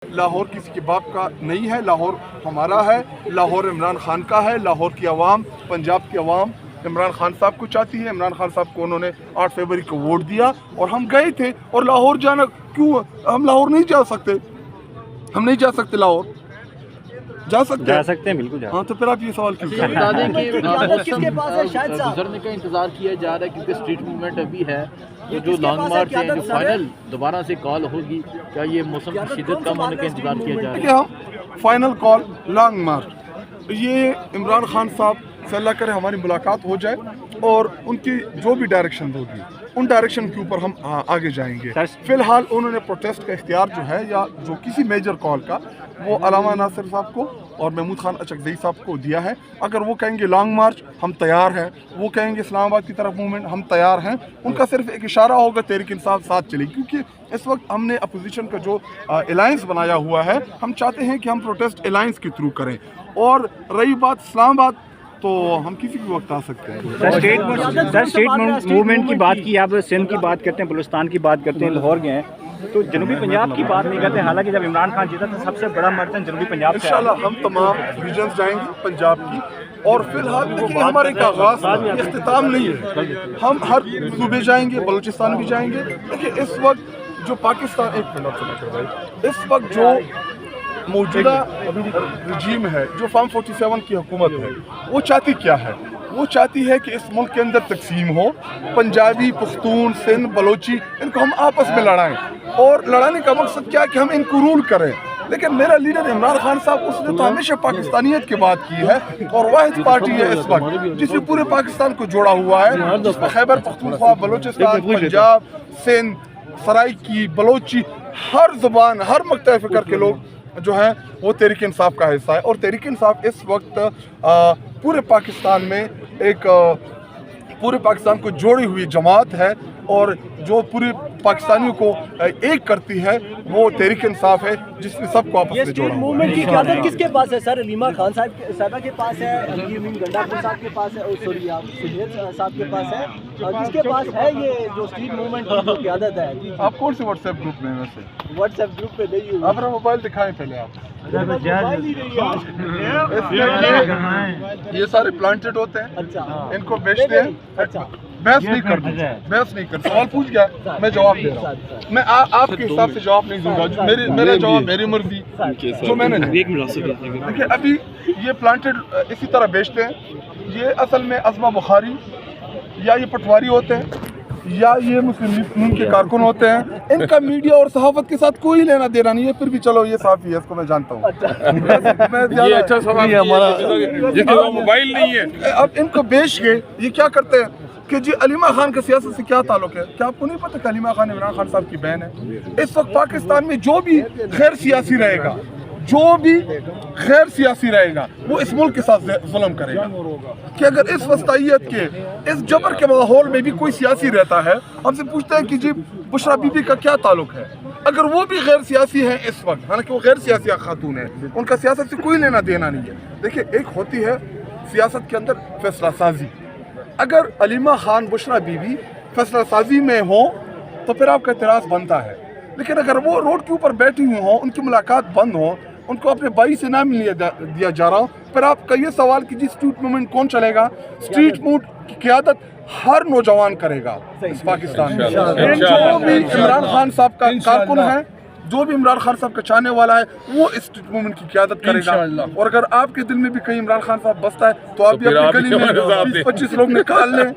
لاہور کسی کے باپ کا نہیں ہے، لاہور ہمارا ہے، لاہور عمران خان کا ہے، لاہور کی عوام، پنجاب کی عوام عمران خان صاحب کو چاہتی ہے۔ عمران خان صاحب کو انہوں نے 8 فروری کو ووٹ دیا اور ہم گئے تھے، اور لاہور جانا کیوں؟ ہم لاہور نہیں جا سکتے، ہم نہیں جا سکتے لاہور، جا سکتے ہیں بالکل۔ ہاں تو پھر آپ یہ سوال کیوں کر رہے ہیں؟ گزرنے کا انتظار کیا جا رہا ہے کیونکہ اسٹریٹ موومنٹ ابھی ہے، جو لانگ مارچ ہے، جو فائنل دوبارہ سے کال ہوگی، کیا یہ موسم کی شدت کم ہونے کا انتظار کیا جا رہا ہے؟ ہم فائنل کال لانگ مارچ، یہ عمران خان صاحب سے اللہ کرے ہماری ملاقات ہو جائے اور ان کی جو بھی ڈائریکشن ہوگی ان ڈائریکشن کے اوپر ہم آگے جائیں گے۔ فی الحال انہوں نے پروٹیسٹ کا اختیار جو ہے یا جو کسی میجر کال کا وہ علامہ ناصر صاحب کو اور محمود خان اچکزئی صاحب کو دیا ہے۔ اگر وہ کہیں گے لانگ مارچ ہم تیار ہیں، وہ کہیں گے اسلام آباد کی طرف موومنٹ ہم تیار ہیں، ان کا صرف ایک اشارہ ہوگا تحریک انصاف ساتھ چلے گی، کیونکہ اس وقت ہم نے اپوزیشن کا جو الائنس بنایا ہوا ہے ہم چاہتے ہیں کہ ہم پروٹیسٹ الائنس کے تھرو کریں۔ اور رہی بات اسلام آباد تو ہم کسی بھی وقت آ سکتے ہیں۔ اسٹیٹ موومنٹ کی بات کی، آپ سندھ کی بات کرتے ہیں، بلوچستان کی بات کرتے ہیں، لاہور گئے ہیں تو جنوبی پنجاب کی بات نہیں کرتے، حالانکہ جب عمران خان جیتا تو سب سے بڑا مرچن جنوبی پنجاب سے انشاءاللہ ہم تمام ریجنز جائیں گے پنجاب کی، اور فی الحال دیکھیں ہمارے کا آغاز اختتام نہیں ہے، ہم ہر صوبے جائیں گے، بلوچستان بھی جائیں گے۔ دیکھیں اس وقت جو پاکستان اس وقت جو موجودہ رجیم ہے، جو فارم 47 کی حکومت ہے، وہ چاہتی کیا ہے؟ وہ چاہتی ہے کہ اس ملک کے اندر تقسیم ہو، پنجابی، پختون، سندھ، بلوچی، ان کو ہم آپس میں لڑائیں، اور لڑانے کا مقصد کیا ہے کہ ہم ان کو رول کریں۔ لیکن میرا لیڈر عمران خان صاحب اس نے تو ہمیشہ پاکستانیت کی بات کی ہے، اور واحد پارٹی ہے اس وقت جس نے پورے پاکستان کو جوڑا ہوا ہے، جس میں خیبر پختونخوا، بلوچستان، پنجاب، سندھ، سرائکی، بلوچی، ہر زبان، ہر مقطع فکر کے لوگ جو ہیں وہ تحریک انصاف کا حصہ ہے۔ اور تحریک انصاف اس وقت پورے پاکستان میں ایک پورے پاکستان کو جوڑی ہوئی جماعت ہے، اور جو پورے پاکستانیوں کو ایک کرتی ہے وہ تحریک انصاف ہے، جس نے سب کو آپس میں جوڑا ہوا ہے۔ موومنٹ کی قیادت کس کے پاس ہے سر؟ علیمہ خان صاحبہ کے پاس ہے، گنڈا صاحب کے پاس ہے، سوری آپ سہیل صاحب کے پاس ہے، کس کے پاس ہے یہ جو اسٹریٹ موومنٹ کی جو قیادت ہے؟ آپ کون سے واٹس ایپ گروپ میں ہیں ویسے؟ واٹس ایپ گروپ پہ نہیں ہوں۔ آپ اپنا موبائل دکھائیں پہلے آپ۔ یہ سارے پلانٹڈ ہوتے ہیں، ان کو بیچتے ہیں۔ بحث نہیں کرتا، سوال پوچھ گیا میں جواب دے رہا ہوں، میں آپ کے حساب سے جواب نہیں دوں گا، میرا جواب میری مرضی جو میں نے دیکھیں۔ ابھی یہ پلانٹڈ اسی طرح بیچتے ہیں، یہ اصل میں عظمہ بخاری یا یہ پٹواری ہوتے ہیں یا یہ مسلم لیگ نون کے کارکن ہوتے ہیں، ان کا میڈیا اور صحافت کے ساتھ کوئی لینا دینا نہیں ہے۔ پھر بھی چلو یہ صحافی ہے، اس کو میں جانتا ہوں، یہ اچھا سوال ہے ہمارا، جس کے پاس موبائل نہیں ہے۔ اب ان کو بیچ کے یہ کیا کرتے ہیں کہ جی علیمہ خان کا سیاست سے کیا تعلق ہے؟ کیا آپ کو نہیں پتا کہ علیمہ خان عمران خان صاحب کی بہن ہے؟ اس وقت پاکستان میں جو بھی غیر سیاسی رہے گا، وہ اس ملک کے ساتھ ظلم کرے گا، کہ اگر اس وسطیت کے اس جبر کے ماحول میں بھی کوئی سیاسی رہتا ہے، ہم سے پوچھتے ہیں کہ جی بشرا بی بی کا کیا تعلق ہے؟ اگر وہ بھی غیر سیاسی ہیں اس وقت، حالانکہ وہ غیر سیاسی خاتون ہیں، ان کا سیاست سے کوئی لینا دینا نہیں ہے۔ دیکھیں ایک ہوتی ہے سیاست کے اندر فیصلہ سازی، اگر علیمہ خان بشرا بی بی فیصلہ سازی میں ہوں تو پھر آپ کا اعتراض بنتا ہے، لیکن اگر وہ روڈ کے اوپر بیٹھی ہوئی ہوں، ان کی ملاقات بند ہوں، ان کو اپنے بھائی سے نام دیا جا رہا ہو، پھر آپ کا یہ سوال کہ جی اسٹریٹ موومنٹ کون چلے گا؟ اسٹریٹ موومنٹ کی قیادت ہر نوجوان کرے گا اس پاکستان میں، جو بھی عمران خان صاحب کا کارکن ہے، جو بھی عمران خان صاحب کا چاہنے والا ہے، وہ اس اسٹریٹ موومنٹ کی قیادت کرے گا۔ اور اگر آپ کے دل میں بھی کہیں عمران خان صاحب بستا ہے تو آپ بھی اپنی گلی میں 20-25 لوگ نکال لیں،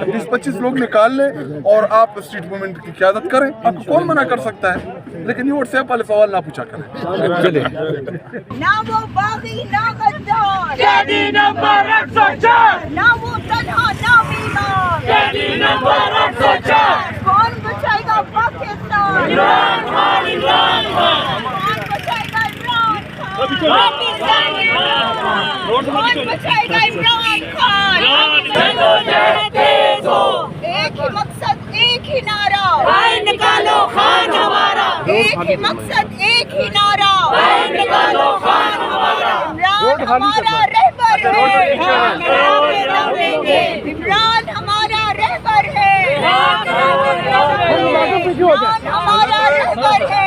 20-25 لوگ نکال لیں اور آپ اسٹریٹ موومنٹ کی قیادت کریں، آپ کو کون منع کر سکتا ہے؟ لیکن یہ واٹس ایپ والے سوال نہ پوچھا کریں۔ نہ وہ باغی نہ غدار، قیدی نمبر 804، نہ وہ تنہا نہ بیمار، قیدی نمبر 804، کون بچائے گا پاکستان؟ عمران خان، عمران خان، کون بچائے گا عمران خان؟ پاکستان عمران خان، کون بچائے گا عمران خان؟ جدوجہد تیز ہو، ایک ہی مقصد ایک ہی نعرہ، باہر نکالو خان ہمارا، ایک ہی مقصد ایک ہی نعرہ، باہر نکالو خان ہمارا، عمران ہمارا رہبر ہے، عمران ہمارا رہبر ہے، عمران ہمارا رہبر ہے،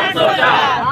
804,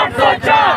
804,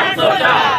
804,